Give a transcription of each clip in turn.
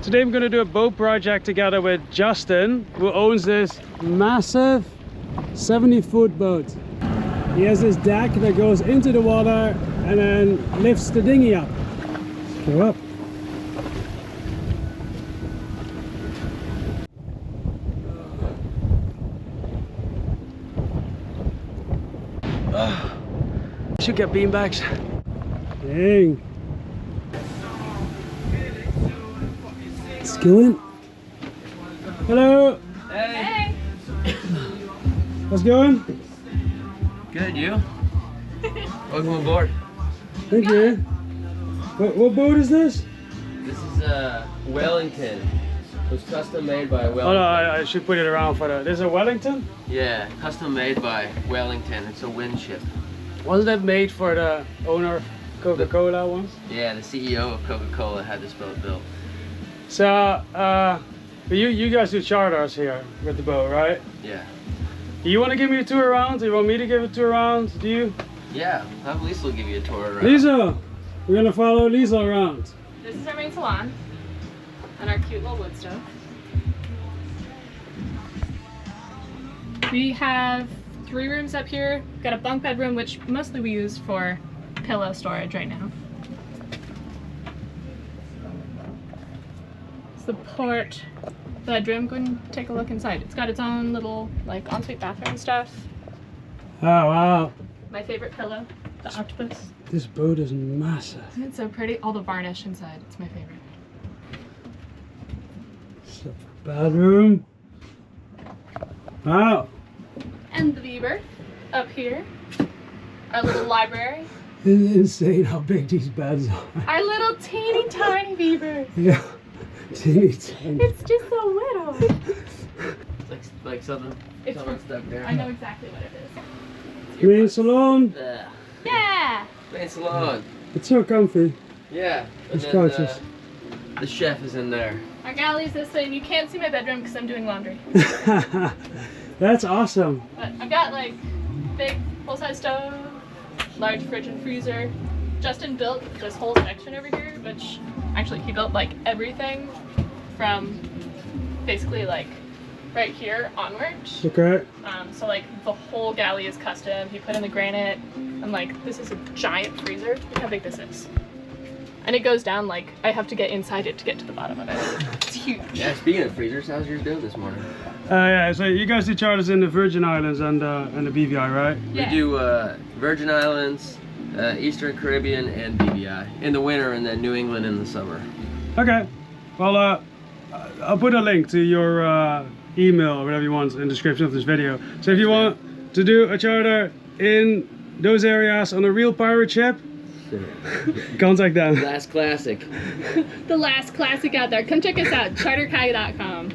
Today I'm going to do a boat project together with Justin, who owns this massive 70-foot boat. He has this deck that goes into the water and then lifts the dinghy up. Let's go up. Should get beanbags. Dang. Let's go in. Hello. Hey. How's it going? Good, you? Welcome aboard. Thank you. What boat is this? This is Wellington. It was custom made by Wellington. Oh no, I should put it around for the... This is a Wellington? Yeah, custom made by Wellington. It's a wind ship. Wasn't that made for the owner of Coca-Cola once? Yeah, the CEO of Coca-Cola had this boat built. So, you guys do charters here with the boat, right? Yeah. You want to give me a tour around? Do you want me to give a tour around? Do you? Yeah, have Lisa will give you a tour around. Lisa! We're gonna follow Lisa around. This is our main salon and our cute little wood stove. We have 3 rooms up here. Got a bunk bed room, which mostly we use for pillow storage right now. It's the port bedroom. Go and take a look inside. It's got its own little like ensuite bathroom and stuff. Oh wow. My favorite pillow, the octopus. This boat is massive. It's so pretty. All the varnish inside. It's my favorite. So, bedroom. Wow. And the Weber up here. Our little library. It's insane how big these beds are. Our little teeny tiny Weber. Yeah. Teeny tiny. It's just so little. It's like something, It's someone stuck there. I know exactly what it is. Main salon. Yeah. Main salon. It's so comfy. Yeah. And It's then, gorgeous. the chef is in there. Our galley's this way, and you can't see my bedroom because I'm doing laundry. That's awesome. But I've got like big full-size stove, large fridge and freezer. Justin built this whole section over here, which actually he built like everything from basically like right here onward. Okay. So like the whole galley is custom. He put in the granite, and like this is a giant freezer. Look how big this is. And it goes down like I have to get inside it to get to the bottom of it. It's huge. Yeah, speaking of freezers, how's yours doing this morning? Yeah, so you guys do charters in the Virgin Islands and the BVI, right? Yeah. We do Virgin Islands, Eastern Caribbean, and BVI in the winter, and then New England in the summer. Okay. Well, I'll put a link to your email or whatever you want in the description of this video. So if you want to do a charter in those areas on a real pirate ship, contact them. Last classic. The last classic out there. Come check us out, charterkai.com.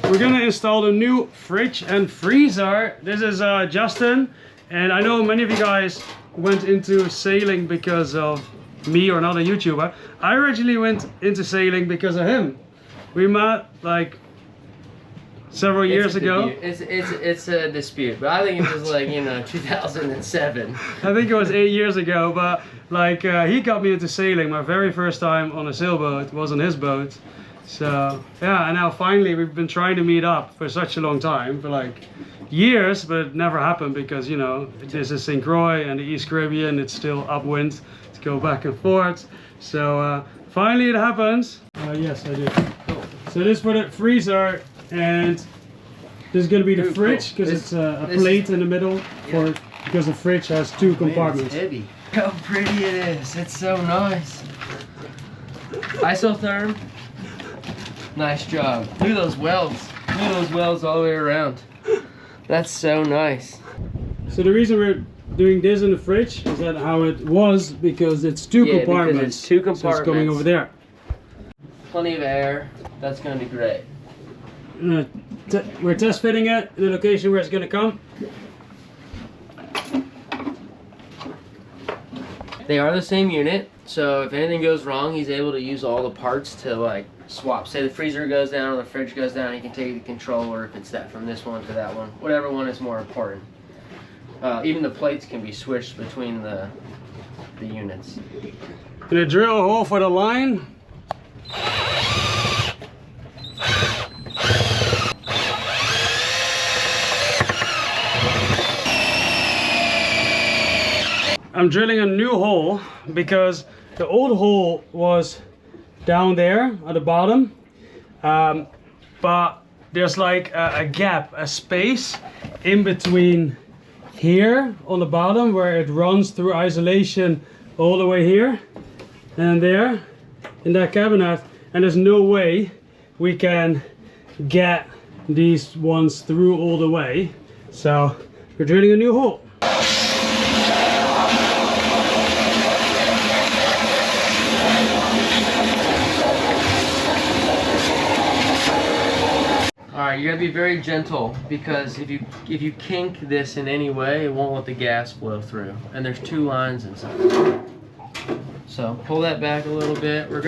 We're gonna install the new fridge and freezer. This is Justin, and I know many of you guys went into sailing because of me or another YouTuber. I originally went into sailing because of him. We met like several years ago. It's a dispute, but I think it was like 2007. I think it was 8 years ago, but like he got me into sailing. My very first time on a sailboat was on his boat. So yeah, and now finally we've been trying to meet up for such a long time, for like years, but it never happened because this is St. Croix and the East Caribbean. It's still upwind to go back and forth. So finally it happens. Yes, I do. Cool. So this is for the freezer, and this is going to be the fridge because it's a plate in the middle because the fridge has 2 compartments. Man, it's heavy. How pretty it is. It's so nice. Isotherm. Nice job. Look at those welds. Look at those welds all the way around. That's so nice. So the reason we're doing this in the fridge is that how it was because it's 2 compartments. Because it's 2 compartments. So it's going over there. Plenty of air. That's going to be great. We're test fitting it in the location where it's going to come. They are the same unit, so if anything goes wrong, he's able to use all the parts to like swap. Say the freezer goes down or the fridge goes down, he can take the controller if it's that from this one to that one. Whatever one is more important. Even the plates can be switched between the units. Gonna drill a hole for the line. I'm drilling a new hole because the old hole was down there at the bottom, but there's like a gap, a space in between here on the bottom where it runs through isolation all the way here and there in that cabinet, and there's no way we can get these ones through all the way, so we're drilling a new hole. Alright, you gotta be very gentle, because if you kink this in any way, it won't let the gas flow through. And there's 2 lines inside. So pull that back a little bit. We're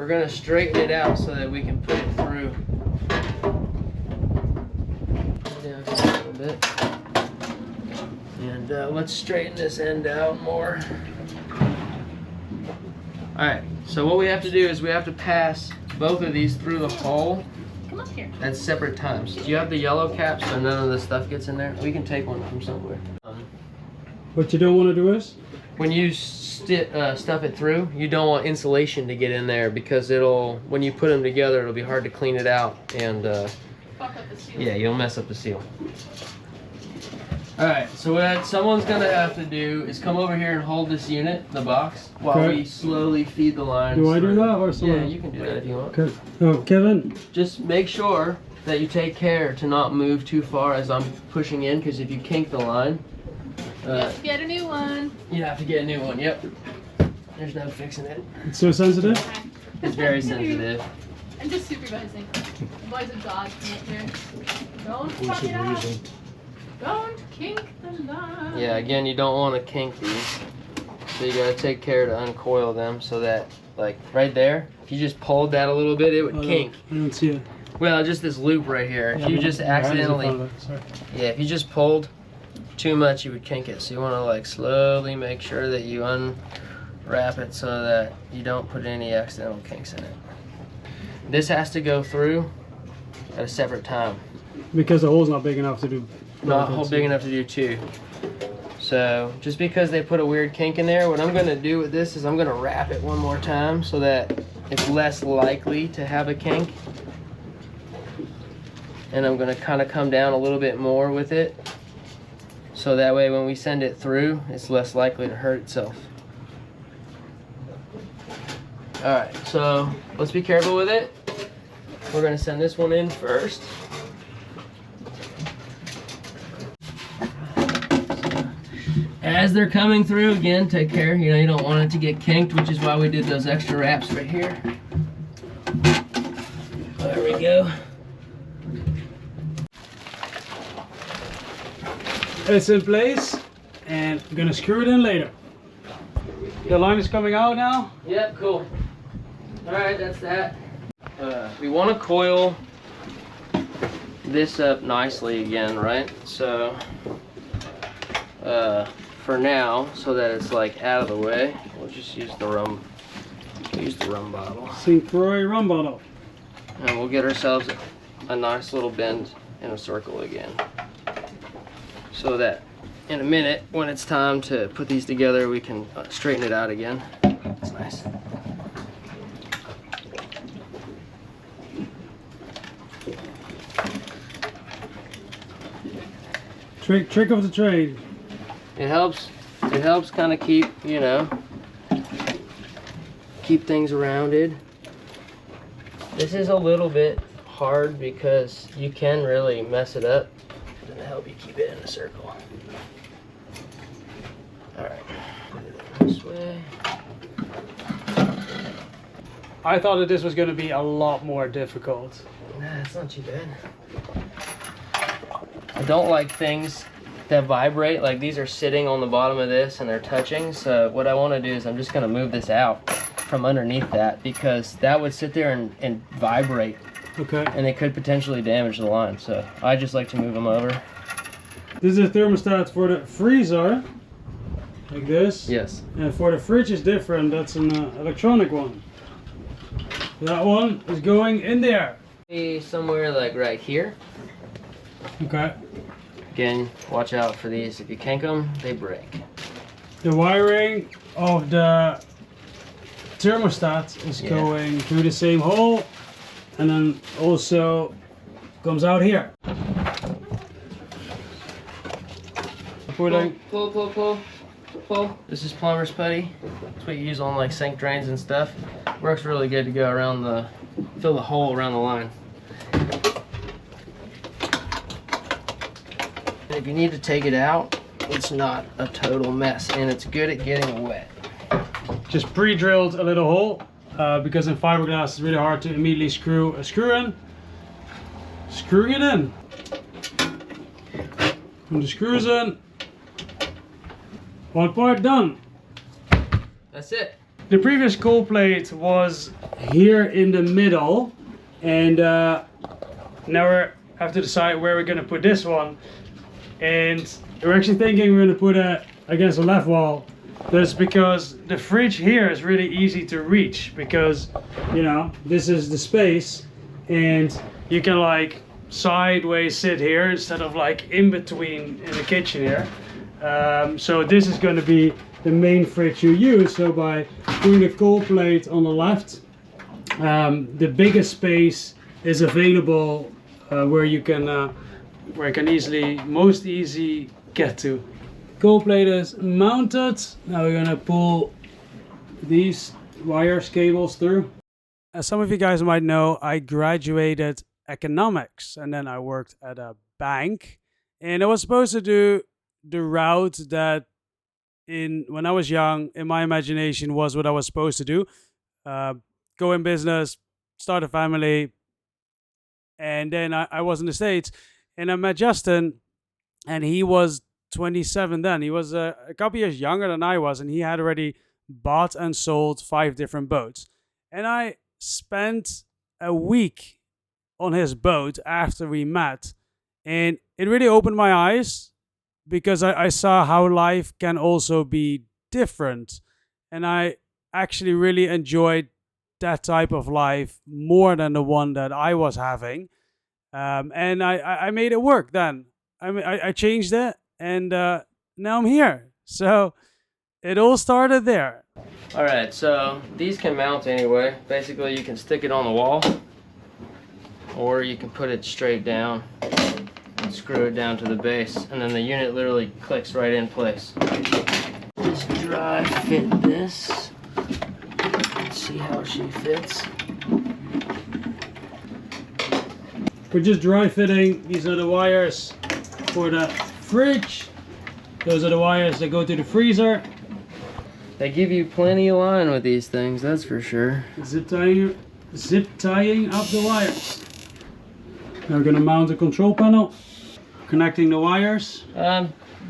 gonna straighten it out so that we can put it through. Down just a little bit. And let's straighten this end out more. Alright, so what we have to do is we have to pass both of these through the hole. Come up here. At separate times. Do you have the yellow cap so none of the stuff gets in there? We can take one from somewhere. What you don't want to do is? When you stuff it through, you don't want insulation to get in there, because when you put them together, it'll be hard to clean it out, and Fuck up the seal. yeah, you'll mess up the seal. Alright, so what someone's gonna have to do is come over here and hold this unit, the box, while Okay. we slowly feed the lines. Do I do through. that or someone? Yeah, you can do that if you want. Okay. Oh, Kevin. Just make sure that you take care to not move too far as I'm pushing in, because if you kink the line, Get a new one. you have to get a new one. Yep. There's no fixing it. It's so sensitive. Okay. It's very sensitive. I'm just supervising. The boys and dogs come up here. Don't fuck it up. Don't kink the line. Yeah, again, you don't want to kink these. So you gotta take care to uncoil them so that, like, right there, if you just pulled that a little bit, it would kink. I don't see it. Well, just this loop right here. If Yeah, you but just your hand is in accidentally, front of it, sorry. yeah, if you just pulled too much, you would kink it. So you want to, like, slowly make sure that you unwrap it so that you don't put any accidental kinks in it. This has to go through at a separate time. Because the hole's not big enough to do. Not big enough to do 2. So just because they put a weird kink in there, what I'm going to do with this is I'm going to wrap it one more time so that it's less likely to have a kink. And I'm going to kind of come down a little bit more with it, so that way when we send it through, it's less likely to hurt itself. Alright, so let's be careful with it. We're going to send this one in first. As they're coming through, again, take care. You know, you don't want it to get kinked, which is why we did those extra wraps right here. There we go. It's in place, and I'm gonna screw it in later. The line is coming out now. Yep, cool. Alright, that's that. We want to coil this up nicely again, right? So, for now, so that it's like out of the way, we'll just use the rum bottle. St. Croix rum bottle. And we'll get ourselves a nice little bend in a circle again. So that in a minute, when it's time to put these together, we can straighten it out again. That's nice. Trick of the trade. It helps kind of keep, you know, keep things rounded. This is a little bit hard because you can really mess it up. It's gonna help you keep it in a circle. Alright, put it in this way. I thought that this was going to be a lot more difficult. Nah, it's not too bad. I don't like things that vibrate. Like, these are sitting on the bottom of this and they're touching. So what I want to do is I'm just going to move this out from underneath that, because that would sit there and vibrate. Okay. And it could potentially damage the line. So I just like to move them over. This is a thermostat for the freezer, like this. Yes. And for the fridge is different. That's an electronic one. That one is going in there. Somewhere like right here. Okay. Again, watch out for these. If you kink them, they break. the wiring of the thermostat is going through the same hole, and then also comes out here. Pull. This is plumber's putty. That's what you use on like sink drains and stuff. Works really good to go around the, fill the hole around the line. And if you need to take it out, it's not a total mess, and it's good at getting wet. Just pre-drilled a little hole because in fiberglass it's really hard to immediately screw a screw in. Screwing it in. Put the screws in. One part done. That's it. The previous cold plate was here in the middle, and now we have to decide where we're gonna put this one. And we're actually thinking we're gonna put it against the left wall. That's because the fridge here is really easy to reach, because you know this is the space, and you can like sideways sit here instead of like in between in the kitchen here. So this is going to be the main fridge you use. So by putting the cold plate on the left, the biggest space is available where you can most easy get to. Cold plate is mounted. Now we're gonna pull these wires, cables through. As some of you guys might know, I graduated economics and then I worked at a bank, and I was supposed to do the route that when I was young, in my imagination, was what I was supposed to do. Go in business, start a family, and then I was in the States, and I met Justin, and he was 27 then. He was a couple years younger than I was, and he had already bought and sold 5 different boats. And I spent a week on his boat after we met, and it really opened my eyes, because I saw how life can also be different, and I actually really enjoyed that type of life more than the one that I was having, and I made it work then. I changed it, and now I'm here. So it all started there. Alright, so these can mount anyway. Basically you can stick it on the wall, or you can put it straight down and screw it down to the base, and then the unit literally clicks right in place. Just dry fit this. Let's see how she fits. We're just dry fitting. These are the wires for the fridge. Those are the wires that go to the freezer. They give you plenty of line with these things, that's for sure. Zip tying up the wires. Now we're gonna mount the control panel. Connecting the wires.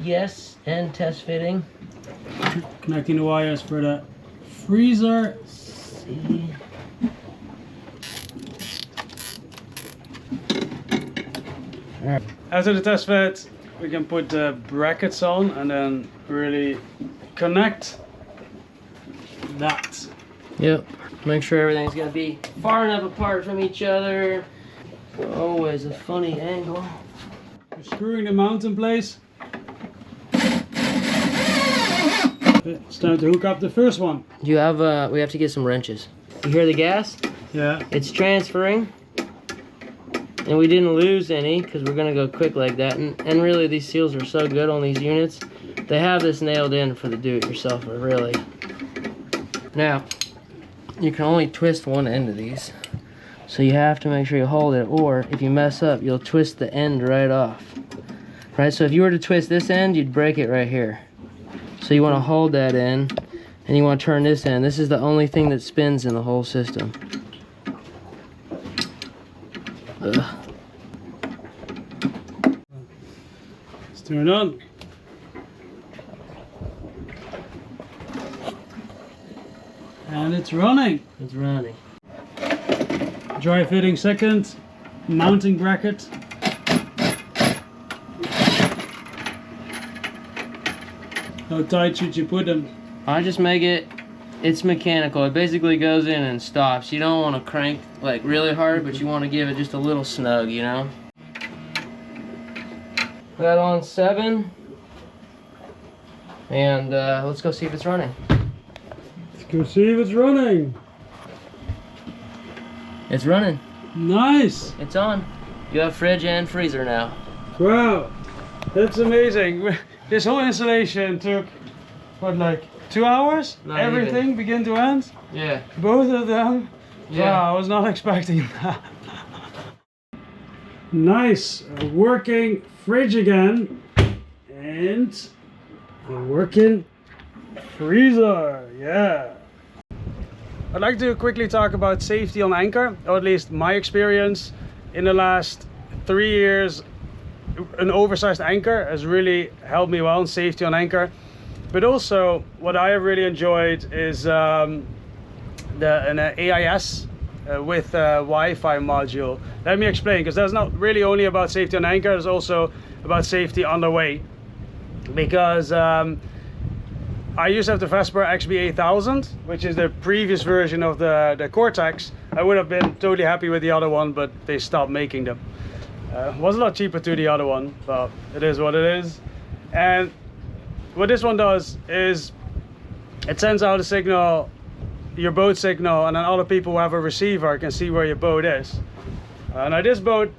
Yes, and test fitting. Connecting the wires for the freezer. Let's see. Alright. After the test fit, we can put the brackets on and then really connect that. Yep. Make sure everything's gonna be far enough apart from each other. Always a funny angle. We're screwing the mount in place. It's time to hook up the first one. You have we have to get some wrenches. You hear the gas? Yeah. It's transferring. And we didn't lose any because we're gonna go quick like that. And really these seals are so good on these units. They have this nailed in for the do-it-yourselfer, really. Now, you can only twist one end of these. So you have to make sure you hold it, or if you mess up, you'll twist the end right off. Right, so if you were to twist this end, you'd break it right here. So you want to hold that end, and you want to turn this end. This is the only thing that spins in the whole system. Ugh. Let's turn it on. And it's running. It's running. Dry fitting second, mounting bracket. How tight should you put them? I just make it, it's mechanical. It basically goes in and stops. You don't want to crank like really hard, but you want to give it just a little snug, you know? That on 7. And let's go see if it's running. Let's go see if it's running. It's running. Nice. It's on. You have fridge and freezer now. Wow, that's amazing. This whole installation took, what, like 2 hours? Not Everything, even. begin to end? Yeah. Both of them? Yeah. Wow, I was not expecting that. Nice, a working fridge again. And a working freezer, yeah. I'd like to quickly talk about safety on anchor, or at least my experience in the last 3 years. An oversized anchor has really helped me well in safety on anchor. But also what I have really enjoyed is an AIS with a Wi-Fi module. Let me explain, because that's not really only about safety on anchor, it's also about safety on the way. Because I used to have the Vesper XB8000, which is the previous version of the Cortex. I would have been totally happy with the other one, but they stopped making them. Was a lot cheaper to the other one, but it is what it is. And what this one does is it sends out a signal, your boat signal, and then other people who have a receiver can see where your boat is. Now this boat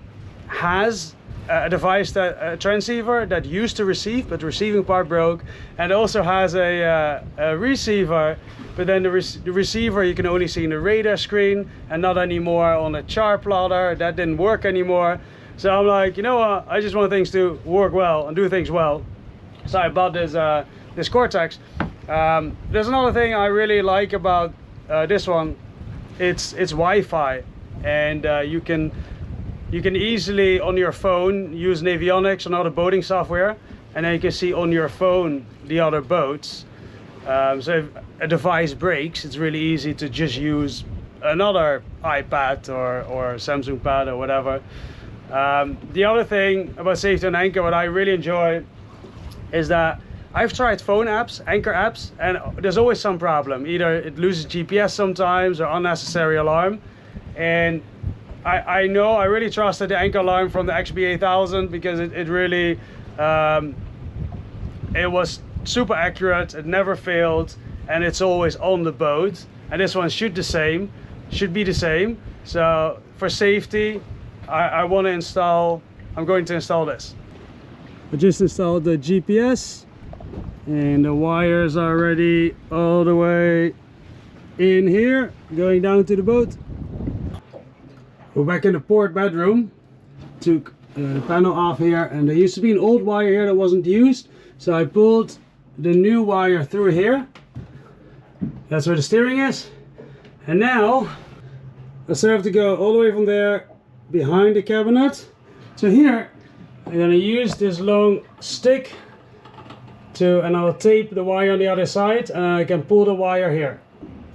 has a device, a transceiver that used to receive, but the receiving part broke, and it also has a receiver, but then the receiver you can only see in the radar screen and not anymore on the chart plotter. That didn't work anymore. So I'm like, you know what, I just want things to work well and do things well. So I bought this Cortex. There's another thing I really like about this one. It's Wi-Fi, and you can easily on your phone use Navionics and other boating software, and then you can see on your phone the other boats. So if a device breaks, it's really easy to just use another iPad or Samsung Pad or whatever. The other thing about safety on anchor, what I really enjoy, is that I've tried phone apps, anchor apps, and there's always some problem. Either it loses GPS sometimes or unnecessary alarm. And I know I really trusted the anchor alarm from the XB8000 because it really, it was super accurate, it never failed, and it's always on the boat. And this one should be the same. So for safety, I'm going to install this. I just installed the GPS, and the wires are already all the way in here, going down to the boat. We're back in the port bedroom. Took the panel off here, and there used to be an old wire here that wasn't used, so I pulled the new wire through here. That's where the steering is. And now I still have to go all the way from there behind the cabinet to here. I'm gonna use this long stick and I'll tape the wire on the other side, and I can pull the wire here.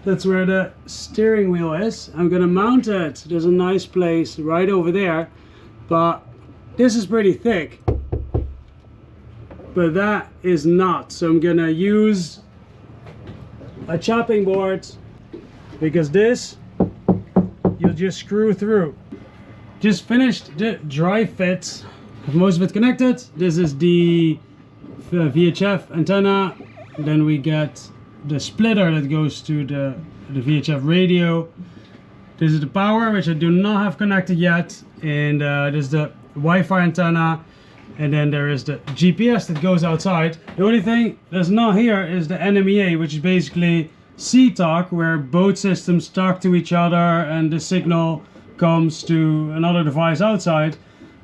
That's where the steering wheel is. I'm gonna mount it. There's a nice place right over there, but this is pretty thick, but that is not. So I'm gonna use a chopping board, because this you'll just screw through. Just finished the dry fit. Most of it connected. This is the VHF antenna. Then we get the splitter that goes to the VHF radio. This is the power, which I do not have connected yet. And this is the Wi-Fi antenna. And then there is the GPS that goes outside. The only thing that's not here is the NMEA, which is basically sea talk, where boat systems talk to each other and the signal comes to another device outside.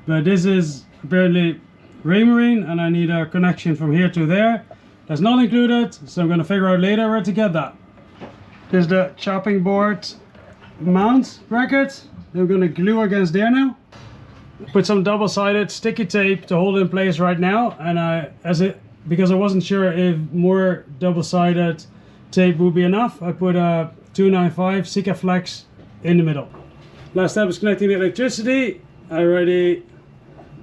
But this is apparently Raymarine, and I need a connection from here to there. That's not included, so I'm gonna figure out later where to get that. Here's the chopping board mount bracket. I'm gonna glue against there now. Put some double-sided sticky tape to hold it in place right now, and because I wasn't sure if more double-sided tape would be enough, I put a 295 Sikaflex in the middle. Last step is connecting the electricity. I already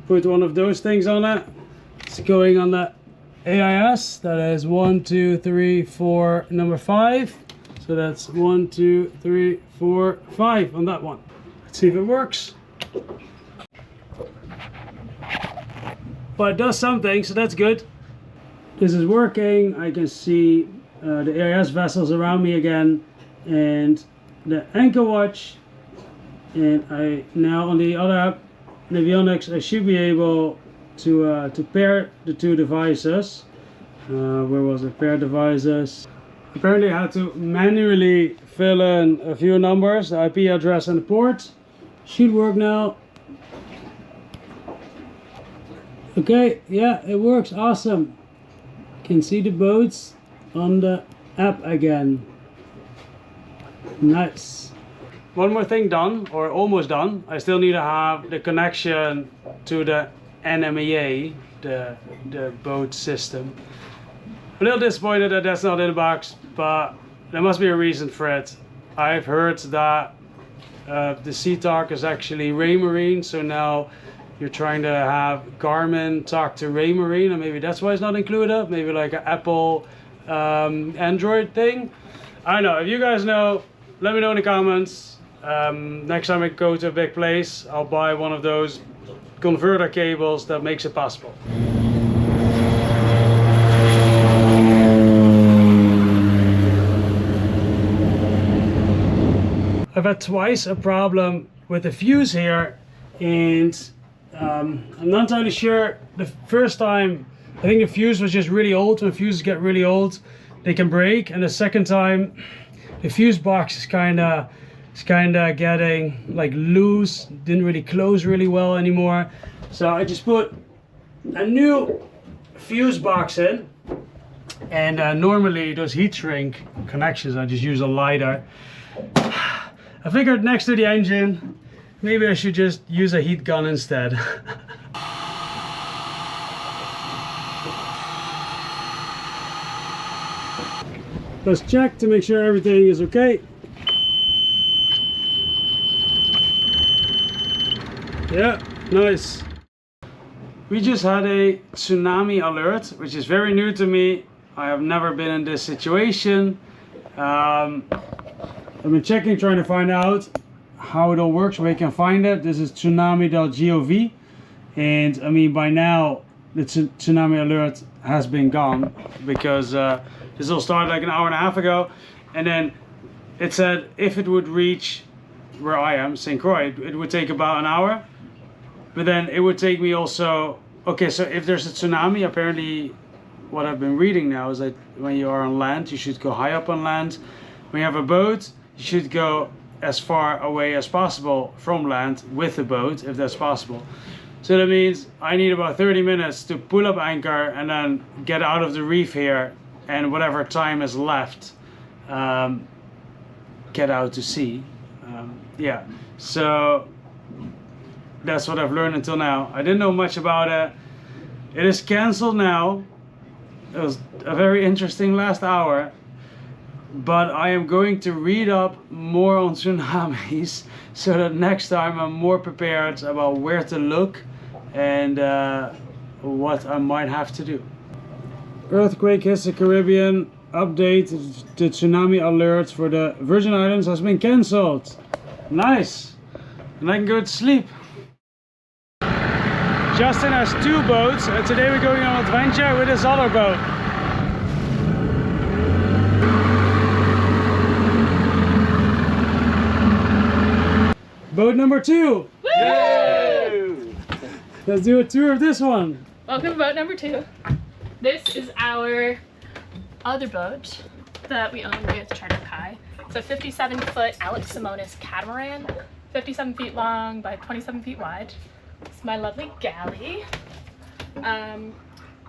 put one of those things on it. It's going on the AIS. That is 1, 2, 3, 4, number 5. So that's 1, 2, 3, 4, 5 on that one. Let's see if it works. But it does something, so that's good. this is working. I can see the AIS vessels around me again, and the anchor watch. And I now on the other app, Navionics, I should be able to pair the two devices. Where was it? Pair devices. Apparently I had to manually fill in a few numbers, the IP address and the port. Should work now. Okay, yeah, it works. Awesome. Can see the boats on the app again. Nice. One more thing done, or almost done. I still need to have the connection to the NMEA, the boat system. A little disappointed that that's not in the box, but there must be a reason for it. I've heard that the Sea-Talk is actually Raymarine, so now you're trying to have Garmin talk to Raymarine, and maybe that's why it's not included. Maybe like an Apple Android thing. I don't know. If you guys know, let me know in the comments. Next time I go to a big place, I'll buy one of those converter cables that makes it possible. I've had twice a problem with the fuse here, and I'm not entirely sure. The first time, I think the fuse was just really old. When fuses get really old, they can break. And the second time, the fuse box is kind of getting like loose. Didn't really close really well anymore. So I just put a new fuse box in. And normally those heat shrink connections, I just use a lighter. I figured next to the engine, maybe I should just use a heat gun instead. Let's check to make sure everything is okay. Yeah, nice. We just had a tsunami alert, which is very new to me. I have never been in this situation. I've been checking, trying to find out how it all works, where you can find it. This is tsunami.gov, and I mean by now the tsunami alert has been gone, because this all started like an hour and a half ago, and then it said if it would reach where I am, St. Croix, it would take about an hour, but then it would take me also, okay, so if there's a tsunami, apparently what I've been reading now is that when you are on land, you should go high up on land. When you have a boat, you should go as far away as possible from land with the boat, if that's possible. So that means I need about 30 minutes to pull up anchor and then get out of the reef here, and whatever time is left, get out to sea. Yeah, so that's what I've learned until now. I didn't know much about it. It is cancelled now. It was a very interesting last hour. But I am going to read up more on tsunamis so that next time I'm more prepared about where to look and what I might have to do. Earthquake hits the Caribbean. Update: the tsunami alert for the Virgin Islands has been cancelled. Nice! And I can go to sleep. Justin has two boats, and today we're going on adventure with his other boat. Boat number 2! Woo! Let's do a tour of this one. Welcome to boat number 2. This is our other boat that we own with Charter Kai. It's a 57-foot Alex Simonis catamaran, 57 feet long by 27 feet wide. It's my lovely galley.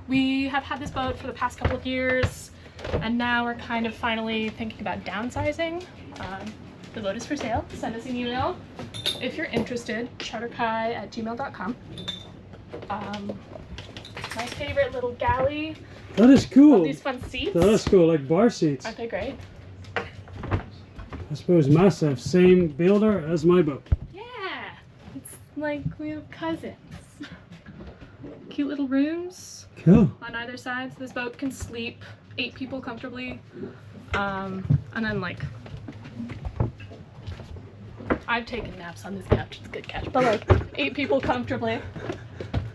We have had this boat for the past couple of years, and now we're kind of finally thinking about downsizing. The boat is for sale. Send us an email if you're interested. charterkai@gmail.com. My favorite little galley. That is cool. All these fun seats. That is cool, like bar seats. Aren't they great? I suppose massive. Same builder as my boat. Yeah. It's like we have cousins. Cute little rooms Cool. on either side. So this boat can sleep 8 people comfortably. And then like I've taken naps on this couch, it's a good couch, but like 8 people comfortably.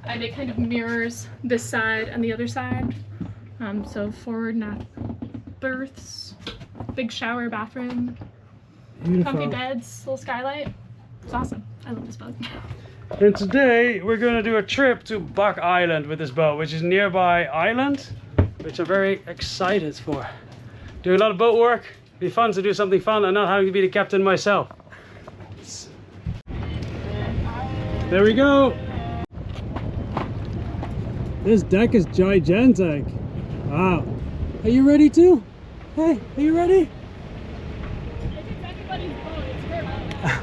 And it kind of mirrors this side and the other side. So forward and aft berths, big shower, bathroom, Beautiful. comfy beds, little skylight. It's awesome. I love this boat. And today we're going to do a trip to Buck Island with this boat, which is a nearby island, which I'm very excited for. Doing a lot of boat work. Be fun to do something fun and not having to be the captain myself. There we go. This deck is gigantic. Wow. Are you ready too? Hey, are you ready? It's everybody's boat. It's your boat.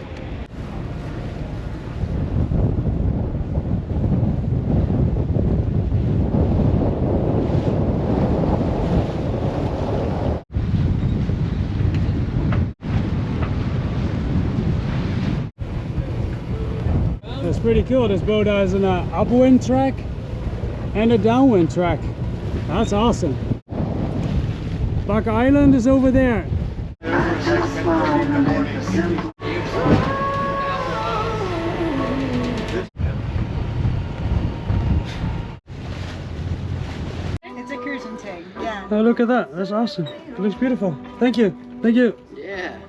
That's pretty cool. This boat has an upwind track and a downwind track. That's awesome. Buck Island is over there. It's a cruising tank, yeah. Oh, look at that. That's awesome. It looks beautiful. Thank you. Thank you. Yeah.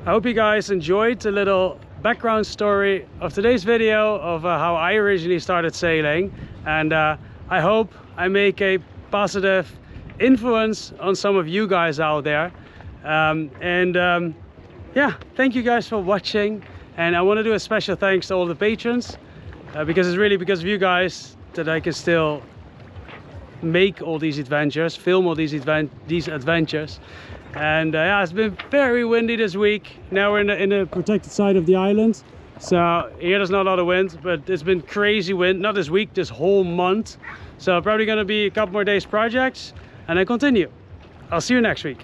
I hope you guys enjoyed the little background story of today's video of how I originally started sailing, and I hope I make a positive influence on some of you guys out there. Yeah, thank you guys for watching, and I want to do a special thanks to all the patrons because it's really because of you guys that I can still make all these adventures, film all these adventures. And yeah, it's been very windy this week. Now we're in the protected side of the island, so here there's not a lot of wind, but it's been crazy wind, not this week, this whole month. So probably going to be a couple more days projects, and I continue. I'll see you next week.